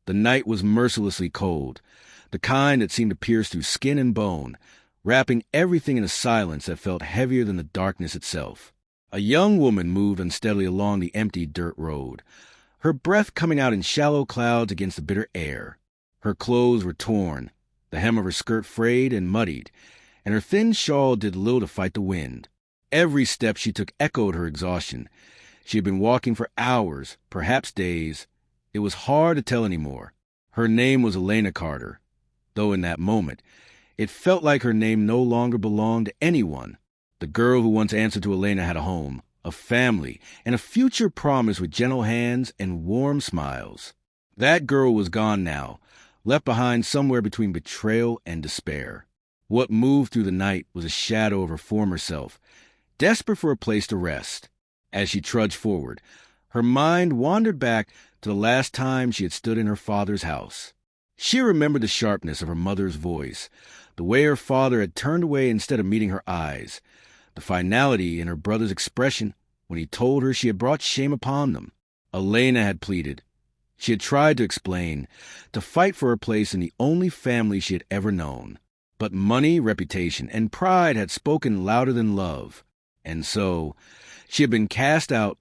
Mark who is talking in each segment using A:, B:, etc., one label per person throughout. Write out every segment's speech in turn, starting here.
A: The night was mercilessly cold, the kind that seemed to pierce through skin and bone, wrapping everything in a silence that felt heavier than the darkness itself. A young woman moved unsteadily along the empty dirt road, her breath coming out in shallow clouds against the bitter air. Her clothes were torn, the hem of her skirt frayed and muddied, and her thin shawl did little to fight the wind. Every step she took echoed her exhaustion. She had been walking for hours, perhaps days. It was hard to tell anymore. Her name was Elena Carter, though in that moment, it felt like her name no longer belonged to anyone. The girl who once answered to Elena had a home, a family, and a future promised with gentle hands and warm smiles. That girl was gone now, left behind somewhere between betrayal and despair. What moved through the night was a shadow of her former self, desperate for a place to rest. As she trudged forward, her mind wandered back to the last time she had stood in her father's house. She remembered the sharpness of her mother's voice, the way her father had turned away instead of meeting her eyes, the finality in her brother's expression when he told her she had brought shame upon them. Elena had pleaded. She had tried to explain, to fight for her place in the only family she had ever known. But money, reputation, and pride had spoken louder than love, and so she had been cast out,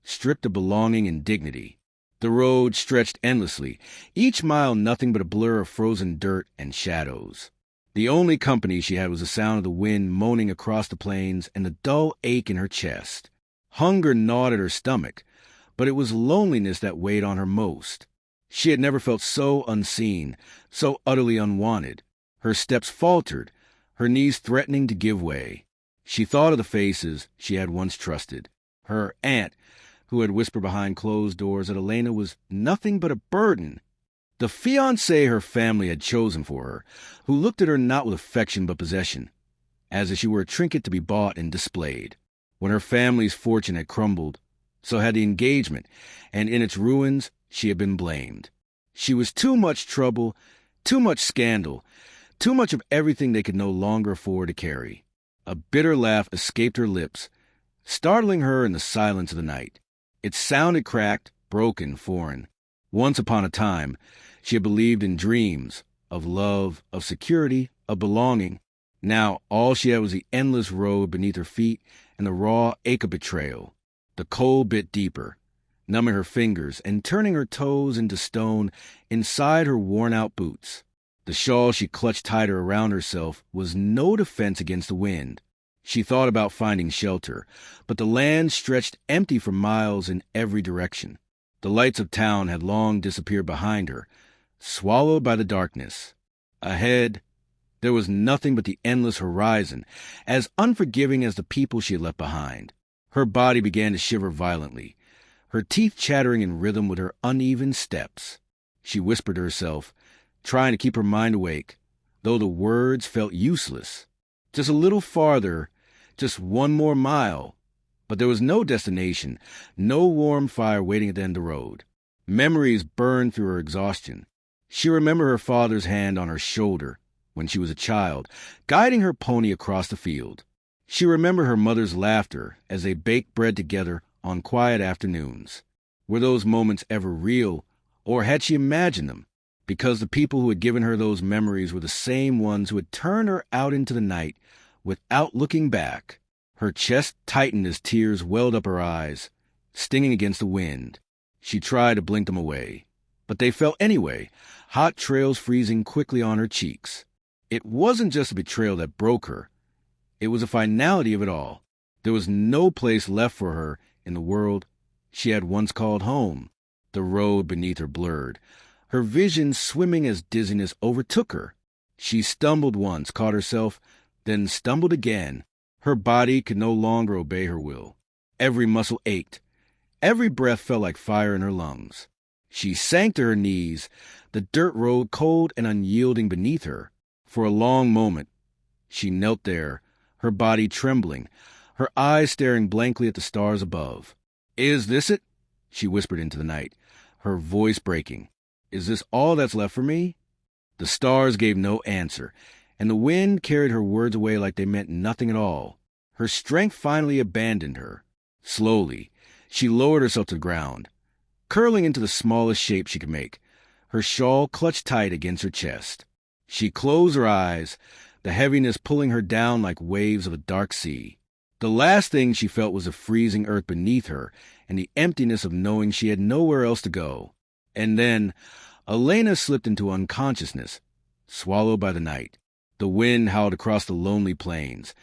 A: stripped of belonging and dignity. The road stretched endlessly, each mile nothing but a blur of frozen dirt and shadows. The only company she had was the sound of the wind moaning across the plains and the dull ache in her chest. Hunger gnawed at her stomach, but it was loneliness that weighed on her most. She had never felt so unseen, so utterly unwanted. Her steps faltered, her knees threatening to give way. She thought of the faces she had once trusted. Her aunt, who had whispered behind closed doors that Elena was nothing but a burden. The fiancé her family had chosen for her, who looked at her not with affection but possession, as if she were a trinket to be bought and displayed. When her family's fortune had crumbled, so had the engagement, and in its ruins she had been blamed. She was too much trouble, too much scandal, too much of everything they could no longer afford to carry. A bitter laugh escaped her lips, startling her in the silence of the night. It sounded cracked, broken, foreign. Once upon a time, she had believed in dreams, of love, of security, of belonging. Now all she had was the endless road beneath her feet and the raw ache of betrayal. The cold bit deeper, numbing her fingers and turning her toes into stone inside her worn-out boots. The shawl she clutched tighter around herself was no defense against the wind. She thought about finding shelter, but the land stretched empty for miles in every direction. The lights of town had long disappeared behind her, swallowed by the darkness. Ahead, there was nothing but the endless horizon, as unforgiving as the people she had left behind. Her body began to shiver violently, her teeth chattering in rhythm with her uneven steps. She whispered to herself, trying to keep her mind awake, though the words felt useless. Just a little farther, just one more mile. But there was no destination, no warm fire waiting at the end of the road. Memories burned through her exhaustion. She remembered her father's hand on her shoulder when she was a child, guiding her pony across the field. She remembered her mother's laughter as they baked bread together on quiet afternoons. Were those moments ever real, or had she imagined them? Because the people who had given her those memories were the same ones who had turned her out into the night without looking back. Her chest tightened as tears welled up her eyes, stinging against the wind. She tried to blink them away, but they fell anyway, hot trails freezing quickly on her cheeks. It wasn't just a betrayal that broke her. It was the finality of it all. There was no place left for her in the world she had once called home. The road beneath her blurred, her vision swimming as dizziness overtook her. She stumbled once, caught herself, then stumbled again. Her body could no longer obey her will. Every muscle ached. Every breath felt like fire in her lungs. She sank to her knees, the dirt road cold and unyielding beneath her. For a long moment, she knelt there, her body trembling, her eyes staring blankly at the stars above. "Is this it?" she whispered into the night, her voice breaking. "Is this all that's left for me?" The stars gave no answer, and the wind carried her words away like they meant nothing at all. Her strength finally abandoned her. Slowly, she lowered herself to the ground, curling into the smallest shape she could make, her shawl clutched tight against her chest. She closed her eyes, the heaviness pulling her down like waves of a dark sea. The last thing she felt was the freezing earth beneath her and the emptiness of knowing she had nowhere else to go. And then Elena slipped into unconsciousness, swallowed by the night. The wind howled across the lonely plains,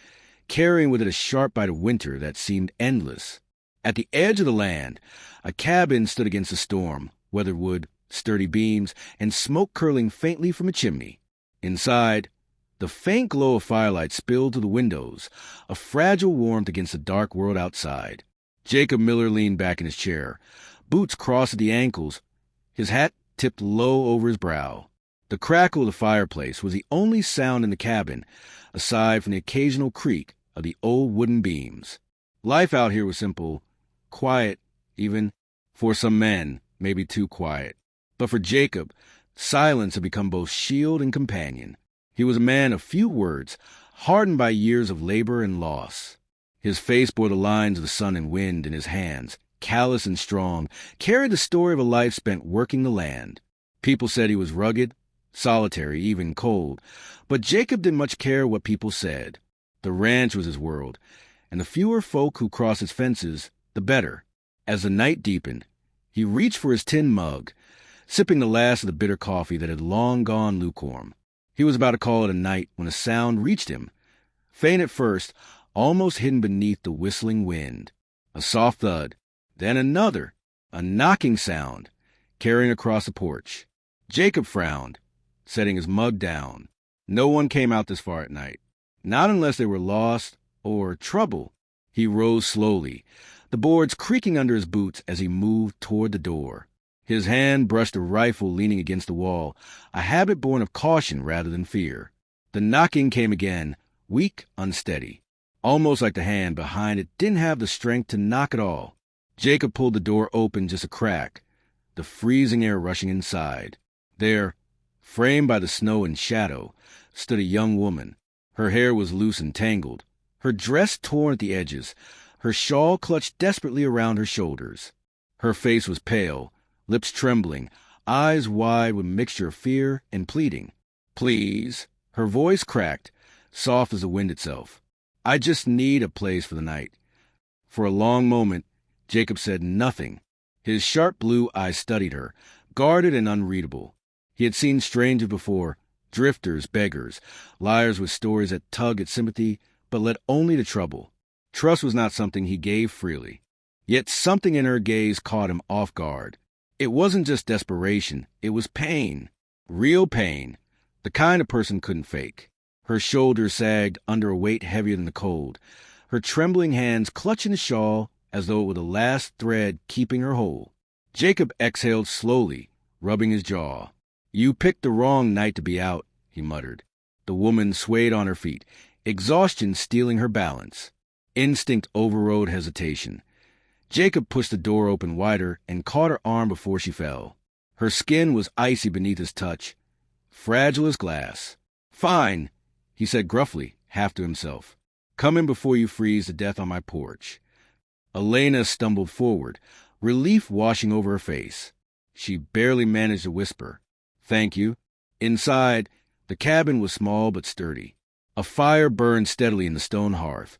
A: carrying with it a sharp bite of winter that seemed endless. At the edge of the land, a cabin stood against the storm, weathered wood, sturdy beams, and smoke curling faintly from a chimney. Inside, the faint glow of firelight spilled to the windows, a fragile warmth against the dark world outside. Jacob Miller leaned back in his chair, boots crossed at the ankles, his hat tipped low over his brow. The crackle of the fireplace was the only sound in the cabin, aside from the occasional creak of the old wooden beams. Life out here was simple, quiet, even, for some men, maybe too quiet. But for Jacob, silence had become both shield and companion. He was a man of few words, hardened by years of labor and loss. His face bore the lines of the sun and wind, and his hands, callous and strong, carried the story of a life spent working the land. People said he was rugged, solitary, even cold, but Jacob didn't much care what people said. The ranch was his world, and the fewer folk who crossed its fences, the better. As the night deepened, he reached for his tin mug, sipping the last of the bitter coffee that had long gone lukewarm. He was about to call it a night when a sound reached him, faint at first, almost hidden beneath the whistling wind. A soft thud, then another, a knocking sound, carrying across the porch. Jacob frowned, setting his mug down. No one came out this far at night, not unless they were lost or trouble. He rose slowly, the boards creaking under his boots as he moved toward the door. His hand brushed a rifle leaning against the wall, a habit born of caution rather than fear. The knocking came again, weak, unsteady, almost like the hand behind it didn't have the strength to knock at all. Jacob pulled the door open just a crack, the freezing air rushing inside. There, framed by the snow and shadow, stood a young woman. Her hair was loose and tangled, her dress torn at the edges, her shawl clutched desperately around her shoulders. Her face was pale, lips trembling, eyes wide with a mixture of fear and pleading. "Please." Her voice cracked, soft as the wind itself. "I just need a place for the night." For a long moment, Jacob said nothing. His sharp blue eyes studied her, guarded and unreadable. He had seen strangers before, drifters, beggars, liars with stories that tug at sympathy but led only to trouble. Trust was not something he gave freely. Yet something in her gaze caught him off guard. It wasn't just desperation, it was pain. Real pain. The kind a person couldn't fake. Her shoulders sagged under a weight heavier than the cold, her trembling hands clutching the shawl as though it were the last thread keeping her whole. Jacob exhaled slowly, rubbing his jaw. "You picked the wrong night to be out," he muttered. The woman swayed on her feet, exhaustion stealing her balance. Instinct overrode hesitation. Jacob pushed the door open wider and caught her arm before she fell. Her skin was icy beneath his touch, fragile as glass. "Fine," he said gruffly, half to himself. "Come in before you freeze to death on my porch." Elena stumbled forward, relief washing over her face. She barely managed to whisper, "Thank you." Inside, the cabin was small but sturdy. A fire burned steadily in the stone hearth,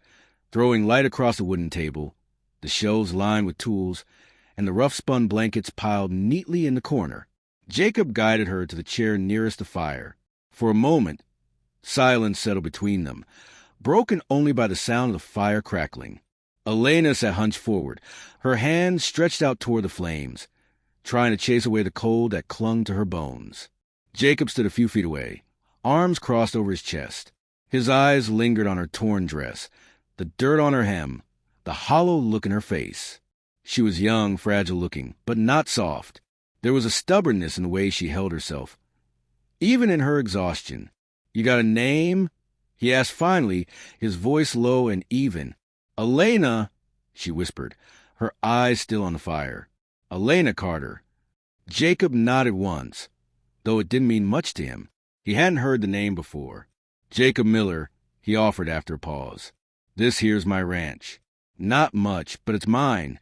A: throwing light across the wooden table, the shelves lined with tools, and the rough-spun blankets piled neatly in the corner. Jacob guided her to the chair nearest the fire. For a moment, silence settled between them, broken only by the sound of the fire crackling. Elena sat hunched forward, her hands stretched out toward the flames, trying to chase away the cold that clung to her bones. Jacob stood a few feet away, arms crossed over his chest. His eyes lingered on her torn dress, the dirt on her hem, the hollow look in her face. She was young, fragile-looking, but not soft. There was a stubbornness in the way she held herself, even in her exhaustion. "You got a name?" he asked finally, his voice low and even. "Elena," she whispered, her eyes still on the fire. "Elena Carter." Jacob nodded once, though it didn't mean much to him. He hadn't heard the name before. "Jacob Miller," he offered after a pause. "This here's my ranch. Not much, but it's mine."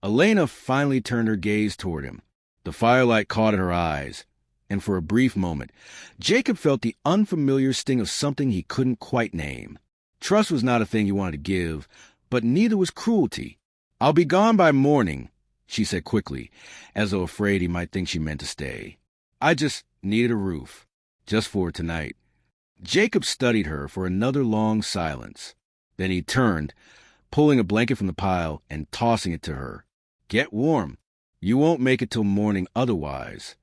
A: Elena finally turned her gaze toward him. The firelight caught at her eyes, and for a brief moment, Jacob felt the unfamiliar sting of something he couldn't quite name. Trust was not a thing he wanted to give, but neither was cruelty. "I'll be gone by morning," she said quickly, as though afraid he might think she meant to stay. "I just needed a roof. Just for tonight." Jacob studied her for another long silence. Then he turned, pulling a blanket from the pile and tossing it to her. "Get warm. You won't make it till morning otherwise."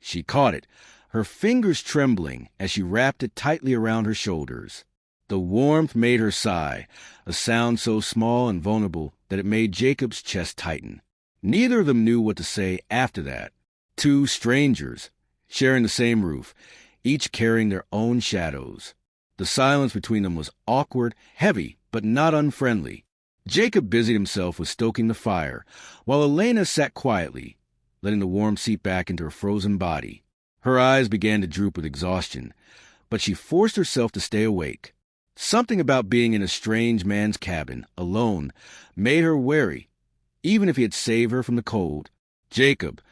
A: She caught it, her fingers trembling as she wrapped it tightly around her shoulders. The warmth made her sigh, a sound so small and vulnerable that it made Jacob's chest tighten. Neither of them knew what to say after that. Two strangers, sharing the same roof, each carrying their own shadows. The silence between them was awkward, heavy, but not unfriendly. Jacob busied himself with stoking the fire, while Elena sat quietly, letting the warmth seep back into her frozen body. Her eyes began to droop with exhaustion, but she forced herself to stay awake. Something about being in a strange man's cabin, alone, made her wary, even if he had saved her from the cold. Jacob,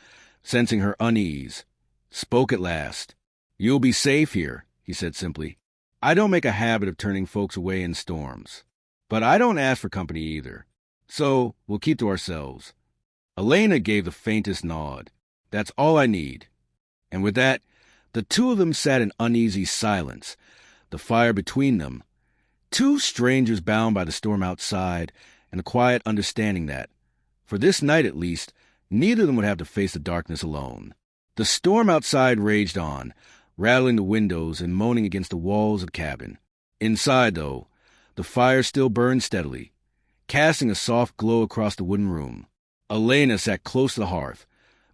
A: sensing her unease, spoke at last. "You'll be safe here," he said simply. "I don't make a habit of turning folks away in storms. But I don't ask for company either. So we'll keep to ourselves." Elena gave the faintest nod. "That's all I need." And with that, the two of them sat in uneasy silence, the fire between them. Two strangers bound by the storm outside, and a quiet understanding that, for this night at least, neither of them would have to face the darkness alone. The storm outside raged on, rattling the windows and moaning against the walls of the cabin. Inside, though, the fire still burned steadily, casting a soft glow across the wooden room. Elena sat close to the hearth,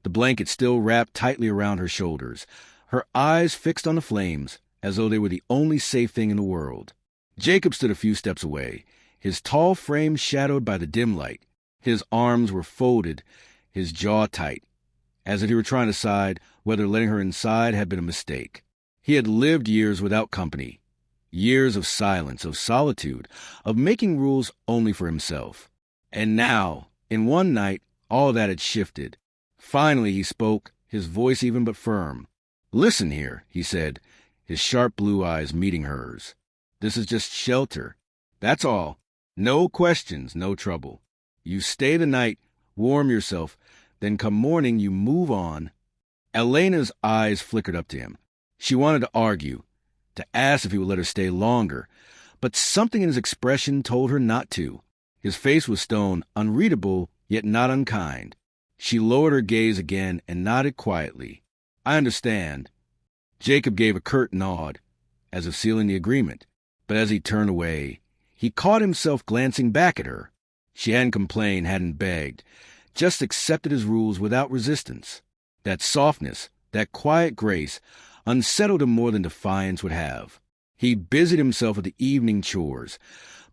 A: the blanket still wrapped tightly around her shoulders, her eyes fixed on the flames, as though they were the only safe thing in the world. Jacob stood a few steps away, his tall frame shadowed by the dim light. His arms were folded, his jaw tight, as if he were trying to decide whether letting her inside had been a mistake. He had lived years without company, years of silence, of solitude, of making rules only for himself. And now, in one night, all that had shifted. Finally he spoke, his voice even but firm. "Listen here," he said, his sharp blue eyes meeting hers. "This is just shelter. That's all. No questions, no trouble. You stay the night, warm yourself, then come morning you move on." Elena's eyes flickered up to him. She wanted to argue, to ask if he would let her stay longer, but something in his expression told her not to. His face was stone, unreadable, yet not unkind. She lowered her gaze again and nodded quietly. "I understand." Jacob gave a curt nod, as if sealing the agreement, but as he turned away, he caught himself glancing back at her. She hadn't complained, hadn't begged, just accepted his rules without resistance. That softness, that quiet grace, unsettled him more than defiance would have. He busied himself with the evening chores,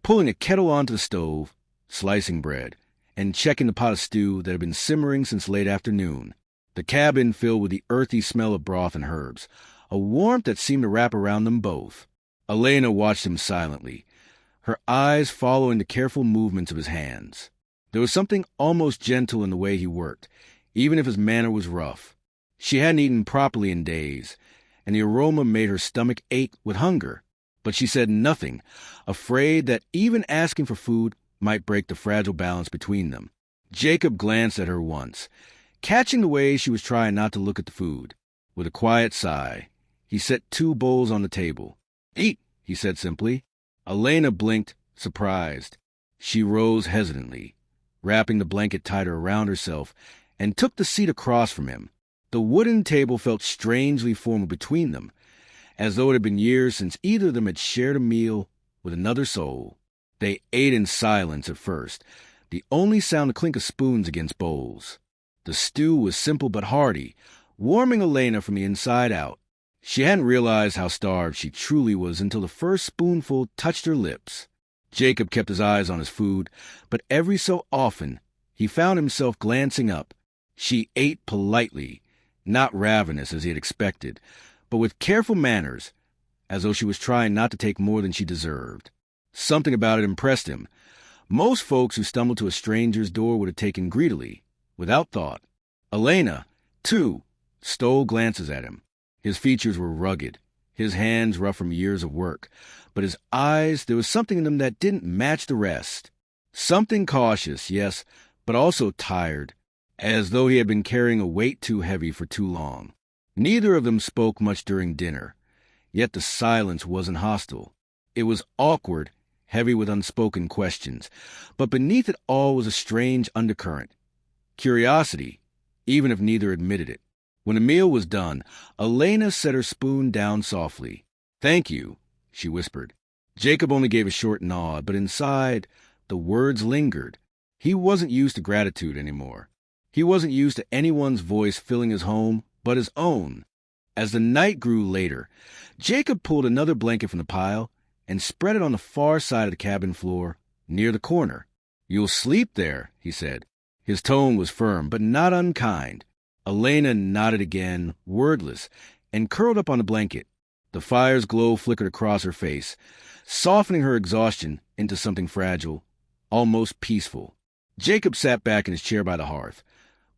A: pulling a kettle onto the stove, slicing bread, and checking the pot of stew that had been simmering since late afternoon. The cabin filled with the earthy smell of broth and herbs, a warmth that seemed to wrap around them both. Elena watched him silently, her eyes following the careful movements of his hands. There was something almost gentle in the way he worked, even if his manner was rough. She hadn't eaten properly in days, and the aroma made her stomach ache with hunger. But she said nothing, afraid that even asking for food might break the fragile balance between them. Jacob glanced at her once, catching the way she was trying not to look at the food. With a quiet sigh, he set 2 bowls on the table. "Eat," he said simply. Elena blinked, surprised. She rose hesitantly, wrapping the blanket tighter around herself, and took the seat across from him. The wooden table felt strangely formal between them, as though it had been years since either of them had shared a meal with another soul. They ate in silence at first, the only sound the clink of spoons against bowls. The stew was simple but hearty, warming Elena from the inside out. She hadn't realized how starved she truly was until the first spoonful touched her lips. Jacob kept his eyes on his food, but every so often he found himself glancing up. She ate politely, not ravenous as he had expected, but with careful manners, as though she was trying not to take more than she deserved. Something about it impressed him. Most folks who stumbled to a stranger's door would have taken greedily, without thought. Elena, too, stole glances at him. His features were rugged, his hands rough from years of work, but his eyes, there was something in them that didn't match the rest. Something cautious, yes, but also tired, as though he had been carrying a weight too heavy for too long. Neither of them spoke much during dinner, yet the silence wasn't hostile. It was awkward, heavy with unspoken questions, but beneath it all was a strange undercurrent. Curiosity, even if neither admitted it. When the meal was done, Elena set her spoon down softly. "Thank you," she whispered. Jacob only gave a short nod, but inside, the words lingered. He wasn't used to gratitude anymore. He wasn't used to anyone's voice filling his home but his own. As the night grew later, Jacob pulled another blanket from the pile and spread it on the far side of the cabin floor, near the corner. "You'll sleep there," he said. His tone was firm, but not unkind. Elena nodded again, wordless, and curled up on the blanket. The fire's glow flickered across her face, softening her exhaustion into something fragile, almost peaceful. Jacob sat back in his chair by the hearth,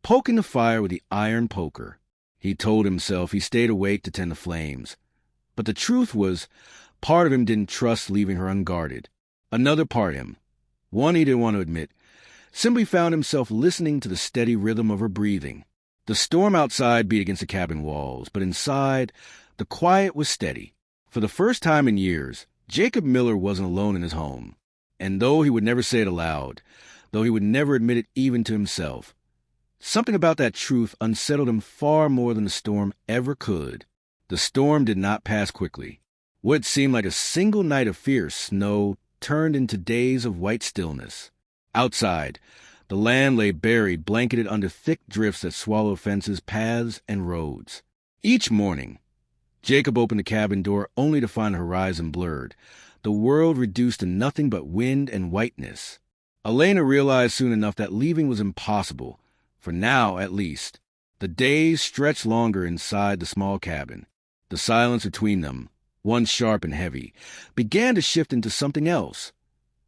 A: poking the fire with the iron poker. He told himself he stayed awake to tend the flames. But the truth was, part of him didn't trust leaving her unguarded. Another part of him, one he didn't want to admit, simply found himself listening to the steady rhythm of her breathing. The storm outside beat against the cabin walls, but inside, the quiet was steady. For the first time in years, Jacob Miller wasn't alone in his home. And though he would never say it aloud, though he would never admit it even to himself, something about that truth unsettled him far more than the storm ever could. The storm did not pass quickly. What seemed like a single night of fierce snow turned into days of white stillness. Outside, the land lay buried, blanketed under thick drifts that swallowed fences, paths, and roads. Each morning, Jacob opened the cabin door only to find the horizon blurred, the world reduced to nothing but wind and whiteness. Elena realized soon enough that leaving was impossible, for now at least. The days stretched longer inside the small cabin. The silence between them, once sharp and heavy, began to shift into something else.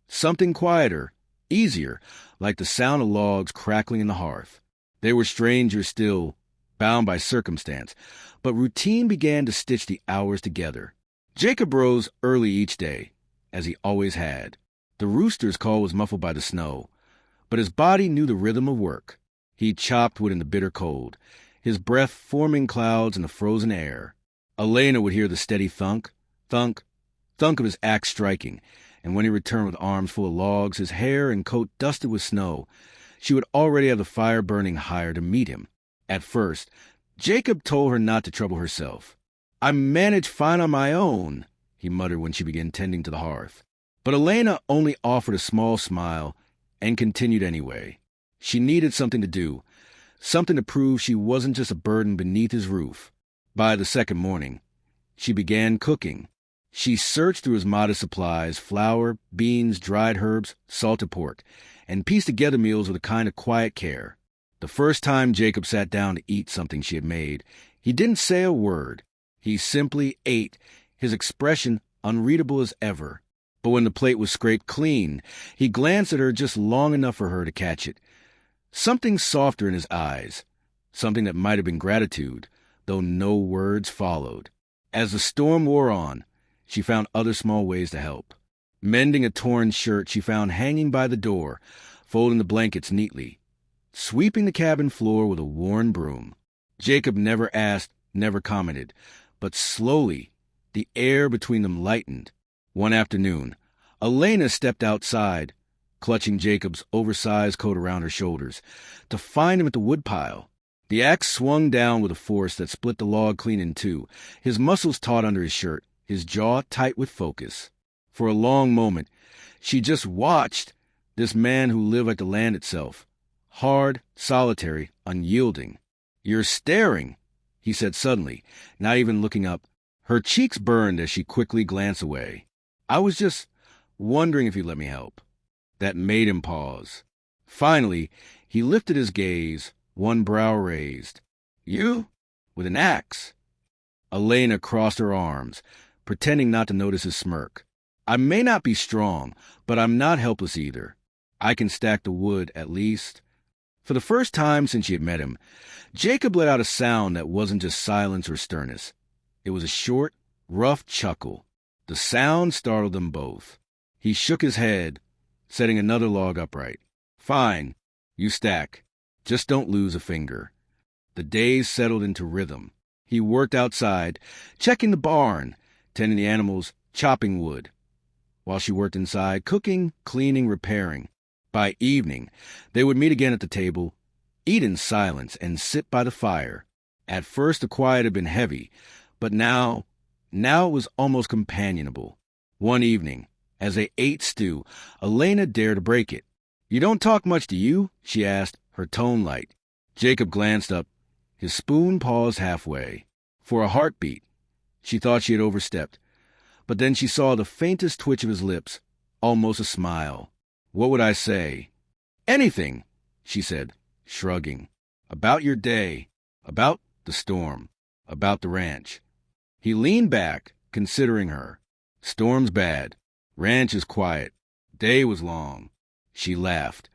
A: Something quieter, easier, like the sound of logs crackling in the hearth. They were strangers still, bound by circumstance, but routine began to stitch the hours together. Jacob rose early each day, as he always had. The rooster's call was muffled by the snow, but his body knew the rhythm of work. He chopped wood in the bitter cold, his breath forming clouds in the frozen air. Elena would hear the steady thunk, thunk, thunk of his axe striking, and when he returned with arms full of logs, his hair and coat dusted with snow, she would already have the fire burning higher to meet him. At first, Jacob told her not to trouble herself. "I manage fine on my own," he muttered when she began tending to the hearth. But Elena only offered a small smile and continued anyway. She needed something to do, something to prove she wasn't just a burden beneath his roof. By the second morning, she began cooking. She searched through his modest supplies, flour, beans, dried herbs, salted pork, and pieced together meals with a kind of quiet care. The first time Jacob sat down to eat something she had made, he didn't say a word. He simply ate, his expression unreadable as ever. But when the plate was scraped clean, he glanced at her just long enough for her to catch it. Something softer in his eyes, something that might have been gratitude, though no words followed. As the storm wore on, she found other small ways to help. Mending a torn shirt she found hanging by the door, folding the blankets neatly, sweeping the cabin floor with a worn broom. Jacob never asked, never commented, but slowly the air between them lightened. One afternoon, Elena stepped outside, clutching Jacob's oversized coat around her shoulders, to find him at the woodpile. The axe swung down with a force that split the log clean in two, his muscles taut under his shirt, his jaw tight with focus. For a long moment, she just watched this man who lived like the land itself, hard, solitary, unyielding. "You're staring," he said suddenly, not even looking up. Her cheeks burned as she quickly glanced away. "I was just wondering if you'd let me help." That made him pause. Finally, he lifted his gaze, one brow raised. "You? With an axe?" Elena crossed her arms, pretending not to notice his smirk. "I may not be strong, but I'm not helpless either. I can stack the wood, at least." For the first time since she had met him, Jacob let out a sound that wasn't just silence or sternness. It was a short, rough chuckle. The sound startled them both. He shook his head, setting another log upright. "Fine, you stack. Just don't lose a finger." The days settled into rhythm. He worked outside, checking the barn, tending the animals, chopping wood, while she worked inside, cooking, cleaning, repairing. By evening, they would meet again at the table, eat in silence, and sit by the fire. At first the quiet had been heavy, but now it was almost companionable. One evening, as they ate stew, Elena dared to break it. "You don't talk much, do you?" she asked, her tone light. Jacob glanced up. His spoon paused halfway. For a heartbeat, she thought she had overstepped. But then she saw the faintest twitch of his lips, almost a smile. "What would I say?" "Anything," she said, shrugging. "About your day, about the storm, about the ranch." He leaned back, considering her. "Storm's bad. Ranch is quiet. Day was long." She laughed.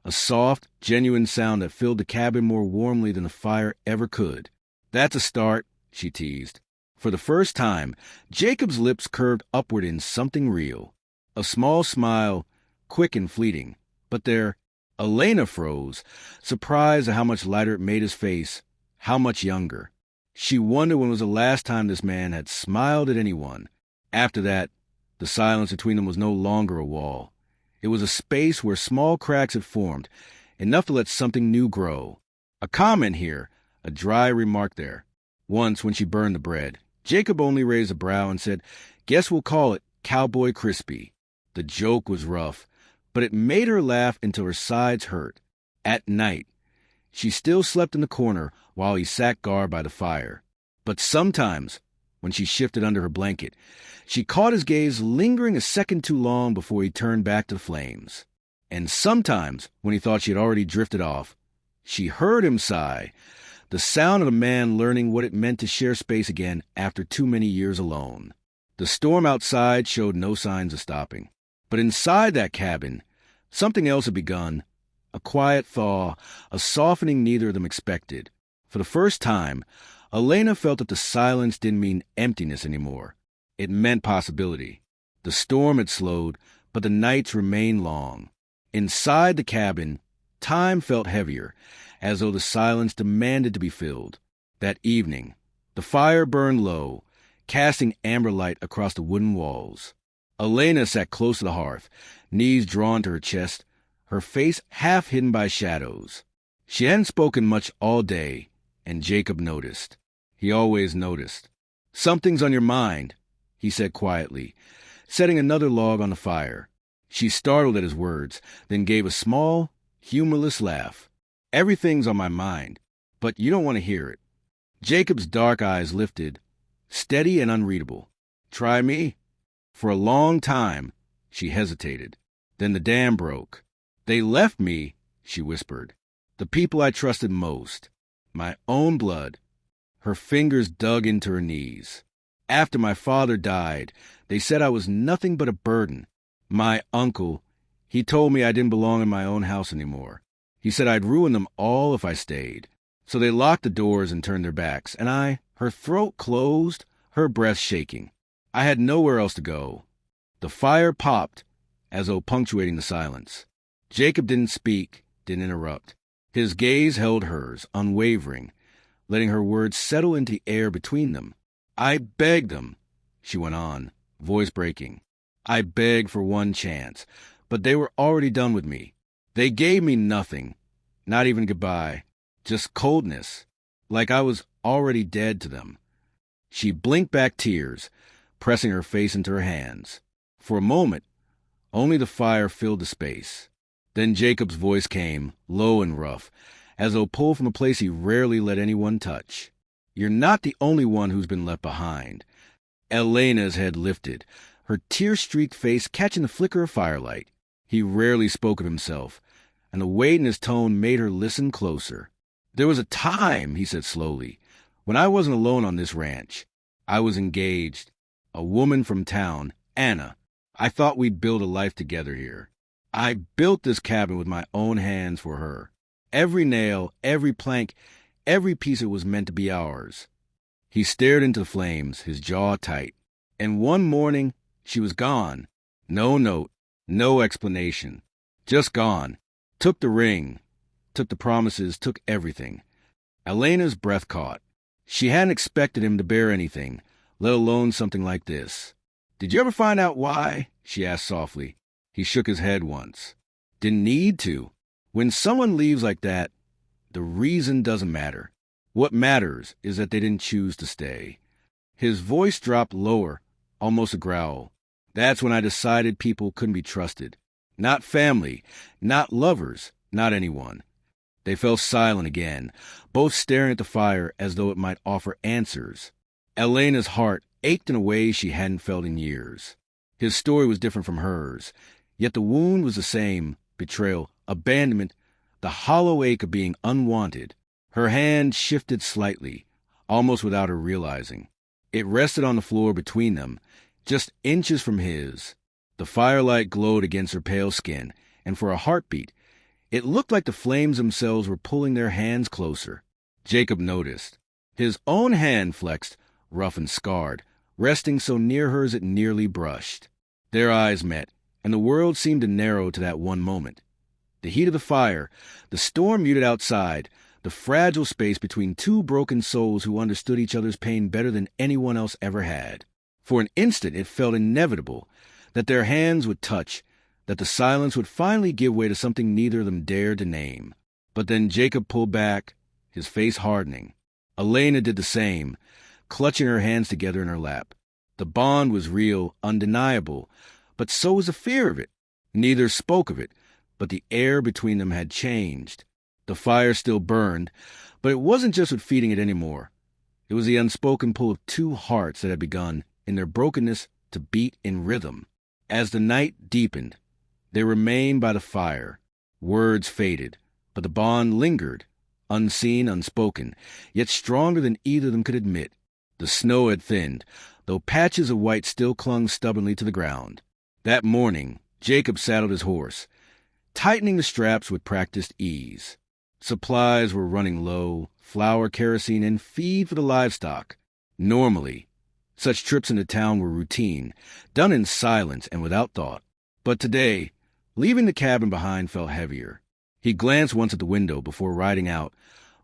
A: A soft, genuine sound that filled the cabin more warmly than the fire ever could. "That's a start," she teased. For the first time, Jacob's lips curved upward in something real. A small smile, quick and fleeting. But there, Elena froze, surprised at how much lighter it made his face, how much younger. She wondered when was the last time this man had smiled at anyone. After that, the silence between them was no longer a wall. It was a space where small cracks had formed, enough to let something new grow. A comment here, a dry remark there. Once, when she burned the bread, Jacob only raised a brow and said, "Guess we'll call it Cowboy Crispy." The joke was rough, but it made her laugh until her sides hurt. At night, she still slept in the corner while he sat guard by the fire. But sometimes, when she shifted under her blanket, she caught his gaze lingering a second too long before he turned back to the flames. And sometimes, when he thought she had already drifted off, she heard him sigh, the sound of a man learning what it meant to share space again after too many years alone. The storm outside showed no signs of stopping. But inside that cabin, something else had begun, a quiet thaw, a softening neither of them expected. For the first time, Elena felt that the silence didn't mean emptiness anymore. It meant possibility. The storm had slowed, but the nights remained long. Inside the cabin, time felt heavier, as though the silence demanded to be filled. That evening, the fire burned low, casting amber light across the wooden walls. Elena sat close to the hearth, knees drawn to her chest, her face half hidden by shadows. She hadn't spoken much all day, and Jacob noticed. He always noticed. "Something's on your mind," he said quietly, setting another log on the fire. She startled at his words, then gave a small, humorless laugh. "Everything's on my mind, but you don't want to hear it." Jacob's dark eyes lifted, steady and unreadable. "Try me?" For a long time, she hesitated. Then the dam broke. "They left me," she whispered. "The people I trusted most. My own blood." Her fingers dug into her knees. "After my father died, they said I was nothing but a burden. My uncle, he told me I didn't belong in my own house anymore. He said I'd ruin them all if I stayed. So they locked the doors and turned their backs, and her throat closed, her breath shaking. I had nowhere else to go." The fire popped, as though punctuating the silence. Jacob didn't speak, didn't interrupt. His gaze held hers, unwavering, letting her words settle into the air between them. "I begged them," she went on, voice breaking. "I begged for one chance, but they were already done with me. They gave me nothing, not even goodbye, just coldness, like I was already dead to them." She blinked back tears, pressing her face into her hands. For a moment, only the fire filled the space. Then Jacob's voice came, low and rough, as though pulled from a place he rarely let anyone touch. "You're not the only one who's been left behind." Elena's head lifted, her tear-streaked face catching the flicker of firelight. He rarely spoke of himself, and the weight in his tone made her listen closer. "There was a time," he said slowly, "when I wasn't alone on this ranch. I was engaged. A woman from town, Anna. I thought we'd build a life together here. I built this cabin with my own hands for her. Every nail, every plank, every piece of it was meant to be ours. He stared into the flames, his jaw tight. And one morning, she was gone. No note, no explanation. Just gone. Took the ring, took the promises, took everything. Elena's breath caught. She hadn't expected him to bear anything, let alone something like this. "Did you ever find out why?" she asked softly. He shook his head once. "Didn't need to. When someone leaves like that, the reason doesn't matter. What matters is that they didn't choose to stay." His voice dropped lower, almost a growl. "That's when I decided people couldn't be trusted. Not family, not lovers, not anyone." They fell silent again, both staring at the fire as though it might offer answers. Elena's heart ached in a way she hadn't felt in years. His story was different from hers, yet the wound was the same: betrayal, abandonment, the hollow ache of being unwanted. Her hand shifted slightly, almost without her realizing. It rested on the floor between them, just inches from his. The firelight glowed against her pale skin, and for a heartbeat, it looked like the flames themselves were pulling their hands closer. Jacob noticed. His own hand flexed, rough and scarred, resting so near hers it nearly brushed. Their eyes met, and the world seemed to narrow to that one moment. The heat of the fire, the storm muted outside, the fragile space between two broken souls who understood each other's pain better than anyone else ever had. For an instant it felt inevitable that their hands would touch, that the silence would finally give way to something neither of them dared to name. But then Jacob pulled back, his face hardening. Elena did the same, clutching her hands together in her lap. The bond was real, undeniable, but so was the fear of it. Neither spoke of it, but the air between them had changed. The fire still burned, but it wasn't just with feeding it anymore. It was the unspoken pull of two hearts that had begun, in their brokenness, to beat in rhythm. As the night deepened, they remained by the fire. Words faded, but the bond lingered, unseen, unspoken, yet stronger than either of them could admit. The snow had thinned, though patches of white still clung stubbornly to the ground. That morning, Jacob saddled his horse, tightening the straps with practiced ease. Supplies were running low: flour, kerosene, and feed for the livestock. Normally, such trips into town were routine, done in silence and without thought. But today, leaving the cabin behind felt heavier. He glanced once at the window before riding out,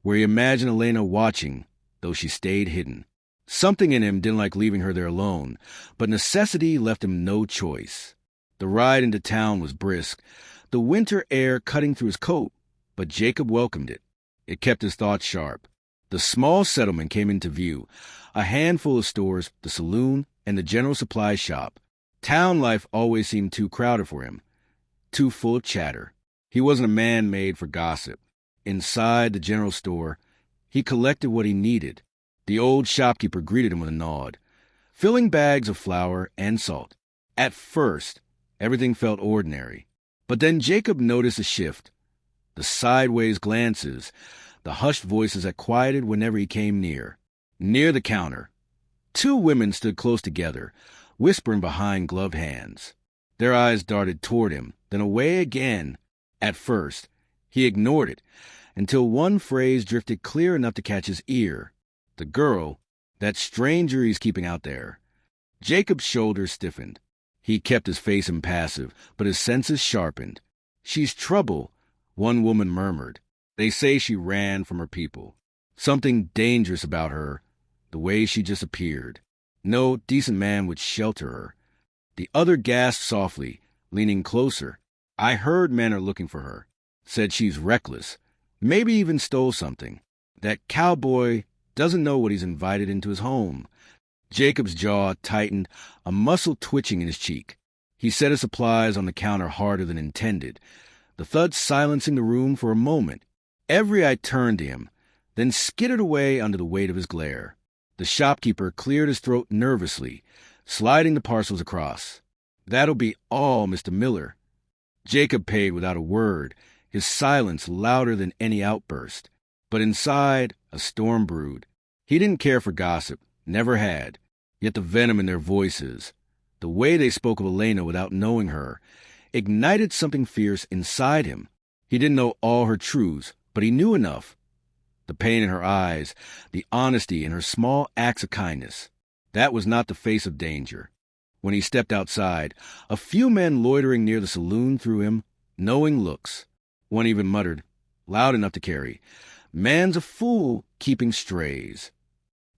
A: where he imagined Elena watching, though she stayed hidden. Something in him didn't like leaving her there alone, but necessity left him no choice. The ride into town was brisk, the winter air cutting through his coat, but Jacob welcomed it. It kept his thoughts sharp. The small settlement came into view, a handful of stores, the saloon, and the general supply shop. Town life always seemed too crowded for him, too full of chatter. He wasn't a man made for gossip. Inside the general store, he collected what he needed. The old shopkeeper greeted him with a nod, filling bags of flour and salt. At first, everything felt ordinary. But then Jacob noticed a shift. The sideways glances, the hushed voices that quieted whenever he came near. Near the counter, two women stood close together, whispering behind gloved hands. Their eyes darted toward him, then away again. At first, he ignored it, until one phrase drifted clear enough to catch his ear. "The girl, that stranger he's keeping out there." Jacob's shoulders stiffened. He kept his face impassive, but his senses sharpened. "She's trouble," one woman murmured. "They say she ran from her people. Something dangerous about her, the way she just appeared. No decent man would shelter her." The other gasped softly, leaning closer. "I heard men are looking for her. Said she's reckless. Maybe even stole something. That cowboy doesn't know what he's invited into his home." Jacob's jaw tightened, a muscle twitching in his cheek. He set his supplies on the counter harder than intended, the thud silencing the room for a moment. Every eye turned to him, then skittered away under the weight of his glare. The shopkeeper cleared his throat nervously, sliding the parcels across. "That'll be all, Mr. Miller." Jacob paid without a word, his silence louder than any outburst. But inside, a storm brewed. He didn't care for gossip, never had. Yet the venom in their voices, the way they spoke of Elena without knowing her, ignited something fierce inside him. He didn't know all her truths, But he knew enough. The pain in her eyes, the honesty in her small acts of kindness. That was not the face of danger. When he stepped outside, a few men loitering near the saloon threw him knowing looks. One even muttered, loud enough to carry, "Man's a fool keeping strays."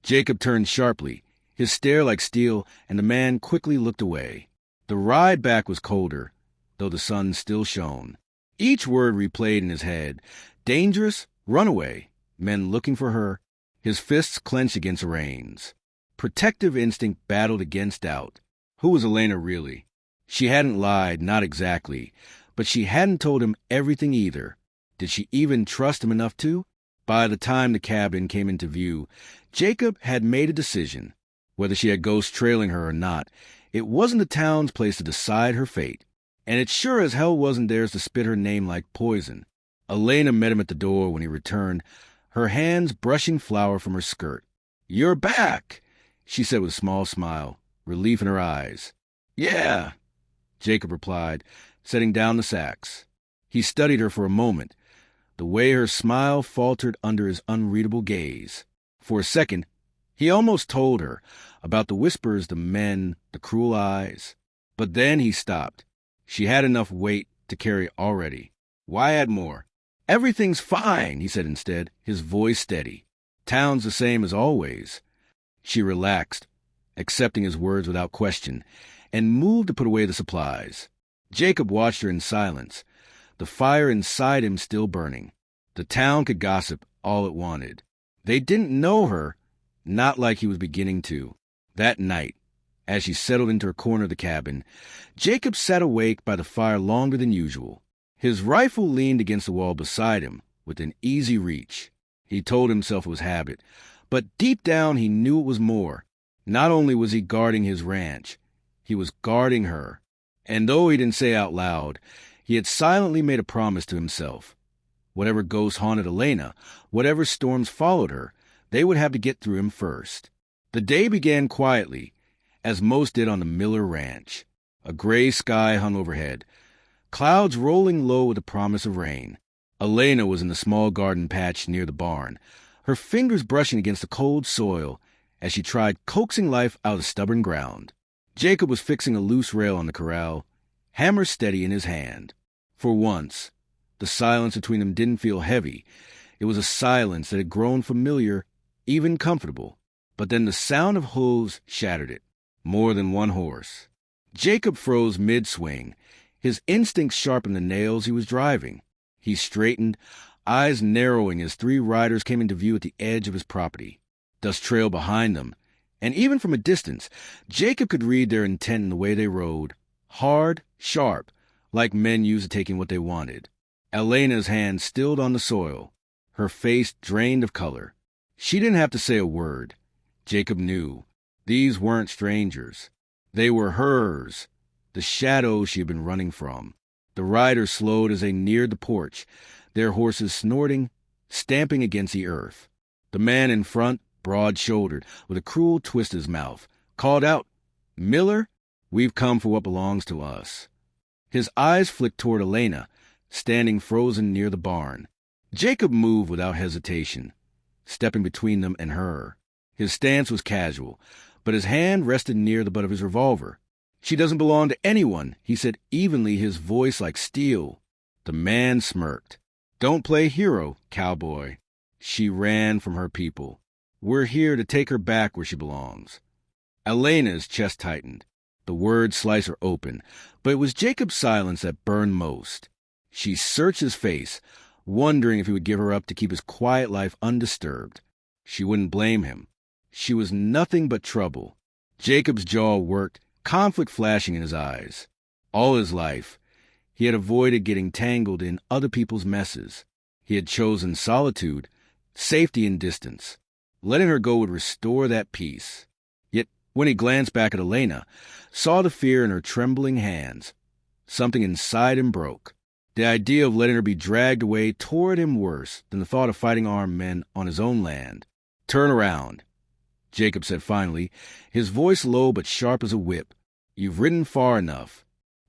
A: Jacob turned sharply, his stare like steel, and the man quickly looked away. The ride back was colder, though the sun still shone. Each word replayed in his head. Dangerous, runaway, men looking for her. His fists clenched against the reins. Protective instinct battled against doubt. Who was Elena really? She hadn't lied, not exactly, but she hadn't told him everything either. Did she even trust him enough to? By the time the cabin came into view, Jacob had made a decision. Whether she had ghosts trailing her or not, it wasn't the town's place to decide her fate. And it sure as hell wasn't theirs to spit her name like poison. Elena met him at the door when he returned, her hands brushing flour from her skirt. "You're back," she said with a small smile, relief in her eyes. "Yeah," Jacob replied, setting down the sacks. He studied her for a moment, the way her smile faltered under his unreadable gaze. For a second, he almost told her about the whispers, the men, the cruel eyes. But then he stopped. She had enough weight to carry already. Why add more? "Everything's fine," he said instead, his voice steady. "Town's the same as always." She relaxed, accepting his words without question, and moved to put away the supplies. Jacob watched her in silence, the fire inside him still burning. The town could gossip all it wanted. They didn't know her, not like he was beginning to. That night, as she settled into her corner of the cabin, Jacob sat awake by the fire longer than usual. His rifle leaned against the wall beside him, within easy reach. He told himself it was habit, but deep down he knew it was more. Not only was he guarding his ranch, he was guarding her. And though he didn't say out loud, he had silently made a promise to himself. Whatever ghosts haunted Elena, whatever storms followed her, they would have to get through him first. The day began quietly, as most did on the Miller Ranch. A gray sky hung overhead, clouds rolling low with the promise of rain. Elena was in the small garden patch near the barn, her fingers brushing against the cold soil as she tried coaxing life out of the stubborn ground. Jacob was fixing a loose rail on the corral, hammer steady in his hand. For once, the silence between them didn't feel heavy. It was a silence that had grown familiar, even comfortable. But then the sound of hooves shattered it. More than one horse. Jacob froze mid-swing, his instincts sharpened the nails he was driving. He straightened, eyes narrowing as three riders came into view at the edge of his property. Dust trailed behind them, and even from a distance, Jacob could read their intent in the way they rode. Hard, sharp, like men used to taking what they wanted. Elena's hand stilled on the soil, her face drained of color. She didn't have to say a word. Jacob knew. These weren't strangers. They were hers, the shadows she had been running from. The riders slowed as they neared the porch, their horses snorting, stamping against the earth. The man in front, broad-shouldered, with a cruel twist in his mouth, called out, "Miller, we've come for what belongs to us." His eyes flicked toward Elena, standing frozen near the barn. Jacob moved without hesitation, stepping between them and her. His stance was casual, but his hand rested near the butt of his revolver. "She doesn't belong to anyone," he said evenly, his voice like steel. The man smirked. "Don't play hero, cowboy. She ran from her people. We're here to take her back where she belongs." Elena's chest tightened. The words sliced her open, but it was Jacob's silence that burned most. She searched his face, wondering if he would give her up to keep his quiet life undisturbed. She wouldn't blame him. She was nothing but trouble. Jacob's jaw worked, conflict flashing in his eyes. All his life, he had avoided getting tangled in other people's messes. He had chosen solitude, safety and distance. Letting her go would restore that peace. Yet, when he glanced back at Elena, saw the fear in her trembling hands. Something inside him broke. The idea of letting her be dragged away tore at him worse than the thought of fighting armed men on his own land. "Turn around," Jacob said finally, his voice low but sharp as a whip. "You've ridden far enough."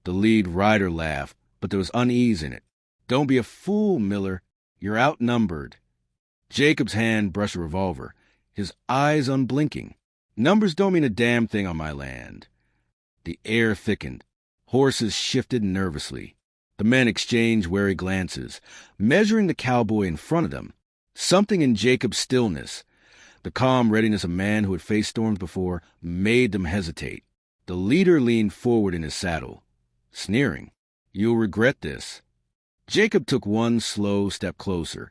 A: The lead rider laughed, but there was unease in it. "Don't be a fool, Miller. You're outnumbered. Jacob's hand brushed a revolver, his eyes unblinking. Numbers don't mean a damn thing on my land. The air thickened. Horses shifted nervously. The men exchanged wary glances, measuring the cowboy in front of them. Something in Jacob's stillness, the calm readiness of a man who had faced storms before, made them hesitate. The leader leaned forward in his saddle, sneering. You'll regret this. Jacob took one slow step closer,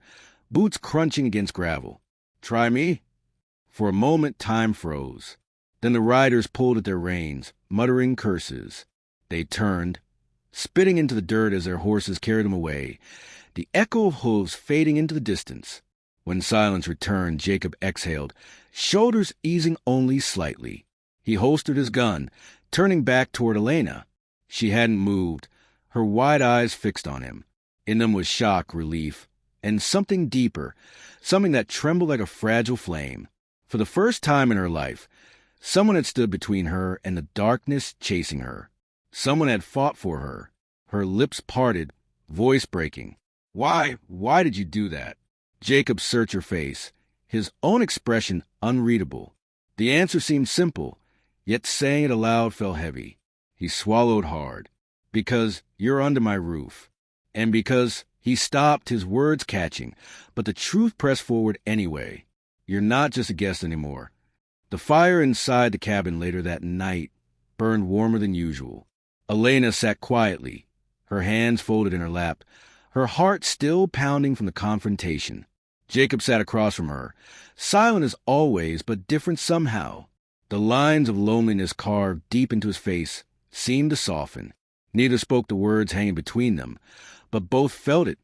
A: boots crunching against gravel. Try me? For a moment, time froze. Then the riders pulled at their reins, muttering curses. They turned, spitting into the dirt as their horses carried them away, the echo of hooves fading into the distance. When silence returned, Jacob exhaled, shoulders easing only slightly. He holstered his gun, turning back toward Elena. She hadn't moved, her wide eyes fixed on him. In them was shock, relief, and something deeper, something that trembled like a fragile flame. For the first time in her life, someone had stood between her and the darkness chasing her. Someone had fought for her. Her lips parted, voice breaking. Why did you do that? Jacob searched her face, his own expression unreadable. The answer seemed simple, yet saying it aloud felt heavy. He swallowed hard. Because you're under my roof. And because he stopped, his words catching, but the truth pressed forward anyway. You're not just a guest anymore. The fire inside the cabin later that night burned warmer than usual. Elena sat quietly, her hands folded in her lap, her heart still pounding from the confrontation. Jacob sat across from her, silent as always, but different somehow. The lines of loneliness carved deep into his face seemed to soften. Neither spoke the words hanging between them, but both felt it,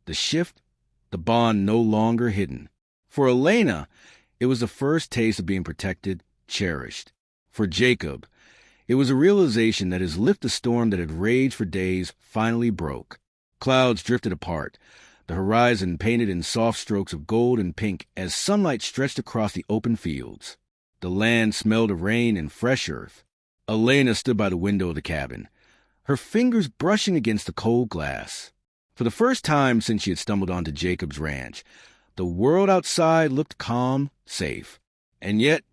A: the shift, the bond no longer hidden. For Elena, it was the first taste of being protected, cherished. For Jacob, it was a realization that his lift the storm that had raged for days finally broke. Clouds drifted apart, the horizon painted in soft strokes of gold and pink as sunlight stretched across the open fields. The land smelled of rain and fresh earth. Elena stood by the window of the cabin, her fingers brushing against the cold glass. For the first time since she had stumbled onto Jacob's ranch, the world outside looked calm, safe. And yet,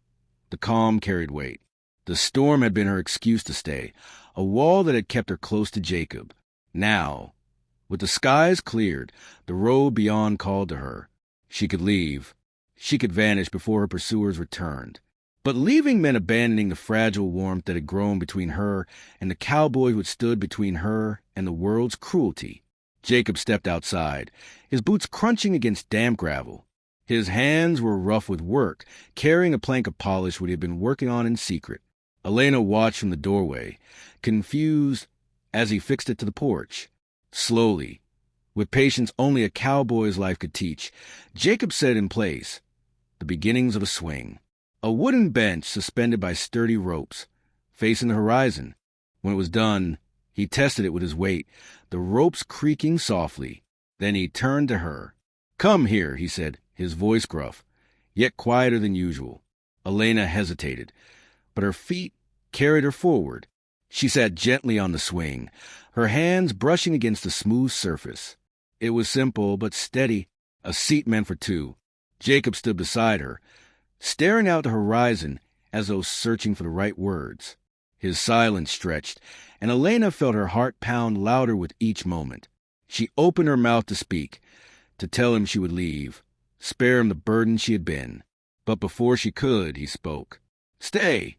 A: the calm carried weight. The storm had been her excuse to stay, a wall that had kept her close to Jacob. Now, with the skies cleared, the road beyond called to her. She could leave. She could vanish before her pursuers returned. But leaving meant abandoning the fragile warmth that had grown between her and the cowboy who had stood between her and the world's cruelty. Jacob stepped outside, his boots crunching against damp gravel. His hands were rough with work, carrying a plank of polish what he had been working on in secret. Elena watched from the doorway, confused, as he fixed it to the porch. Slowly, with patience only a cowboy's life could teach, Jacob set it in place, the beginnings of a swing. A wooden bench suspended by sturdy ropes, facing the horizon. When it was done, he tested it with his weight, the ropes creaking softly. Then he turned to her. "Come here," he said, his voice gruff, yet quieter than usual. Elena hesitated, but her feet carried her forward. She sat gently on the swing, her hands brushing against the smooth surface. It was simple but steady, a seat meant for two. Jacob stood beside her, staring out the horizon as though searching for the right words. His silence stretched, and Elena felt her heart pound louder with each moment. She opened her mouth to speak, to tell him she would leave, spare him the burden she had been. But before she could, he spoke. "Stay,"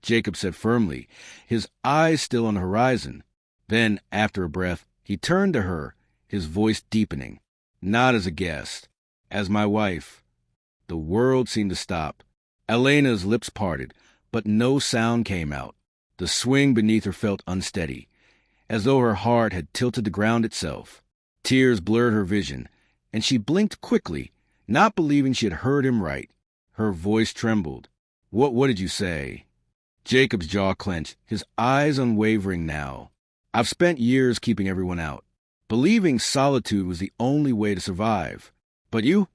A: Jacob said firmly, his eyes still on the horizon. Then, after a breath, he turned to her, his voice deepening. "Not as a guest, as my wife." The world seemed to stop. Elena's lips parted, but no sound came out. The swing beneath her felt unsteady, as though her heart had tilted the ground itself. Tears blurred her vision, and she blinked quickly, not believing she had heard him right. Her voice trembled. What did you say?" Jacob's jaw clenched, his eyes unwavering now. "I've spent years keeping everyone out, believing solitude was the only way to survive. But you?"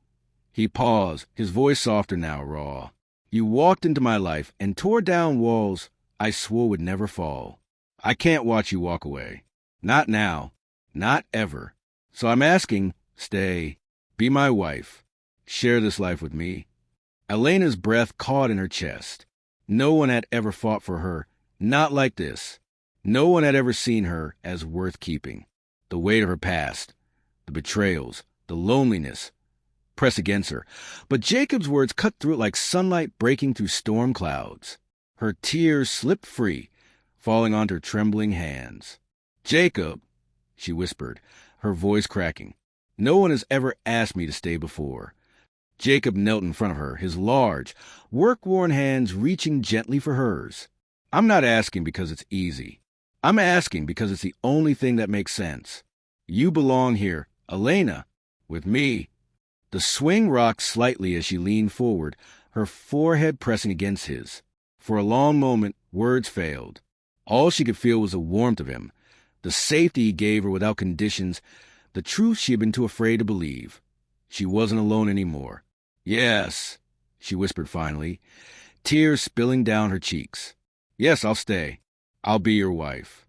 A: He paused, his voice softer now, raw. "You walked into my life and tore down walls I swore would never fall. I can't watch you walk away. Not now. Not ever. So I'm asking, stay." Be my wife. Share this life with me. Elena's breath caught in her chest. No one had ever fought for her, not like this. No one had ever seen her as worth keeping. The weight of her past, the betrayals, the loneliness, press against her. But Jacob's words cut through it like sunlight breaking through storm clouds. Her tears slipped free, falling onto her trembling hands. "Jacob," she whispered, her voice cracking. "No one has ever asked me to stay before." Jacob knelt in front of her, his large, work-worn hands reaching gently for hers. "I'm not asking because it's easy. I'm asking because it's the only thing that makes sense. You belong here, Elena, with me." The swing rocked slightly as she leaned forward, her forehead pressing against his. For a long moment, words failed. All she could feel was the warmth of him, the safety he gave her without conditions, the truth she had been too afraid to believe. She wasn't alone anymore. "Yes," she whispered finally, tears spilling down her cheeks. "Yes, I'll stay. I'll be your wife."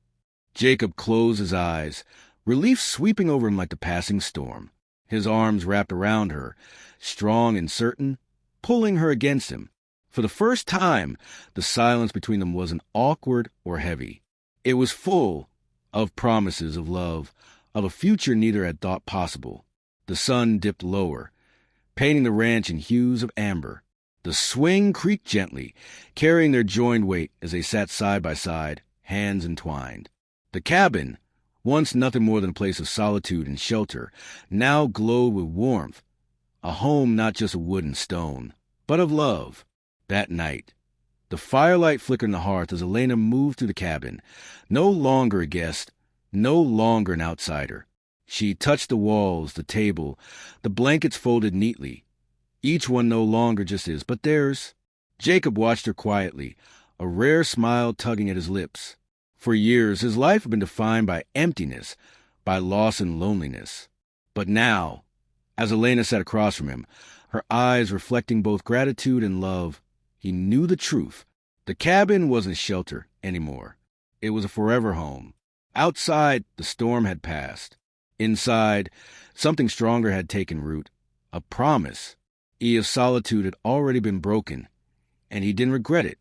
A: Jacob closed his eyes, relief sweeping over him like the passing storm. His arms wrapped around her, strong and certain, pulling her against him. For the first time, the silence between them wasn't awkward or heavy. It was full of promises of love, of a future neither had thought possible. The sun dipped lower, painting the ranch in hues of amber. The swing creaked gently, carrying their joined weight as they sat side by side, hands entwined. The cabin, once nothing more than a place of solitude and shelter, now glowed with warmth, a home not just of wood and stone, but of love. That night, the firelight flickered in the hearth as Elena moved through the cabin, no longer a guest, no longer an outsider. She touched the walls, the table, the blankets folded neatly, each one no longer just his, but theirs. Jacob watched her quietly, a rare smile tugging at his lips. For years, his life had been defined by emptiness, by loss and loneliness. But now, as Elena sat across from him, her eyes reflecting both gratitude and love, he knew the truth. The cabin wasn't shelter anymore. It was a forever home. Outside, the storm had passed. Inside, something stronger had taken root. A promise. Eve's solitude had already been broken, and he didn't regret it.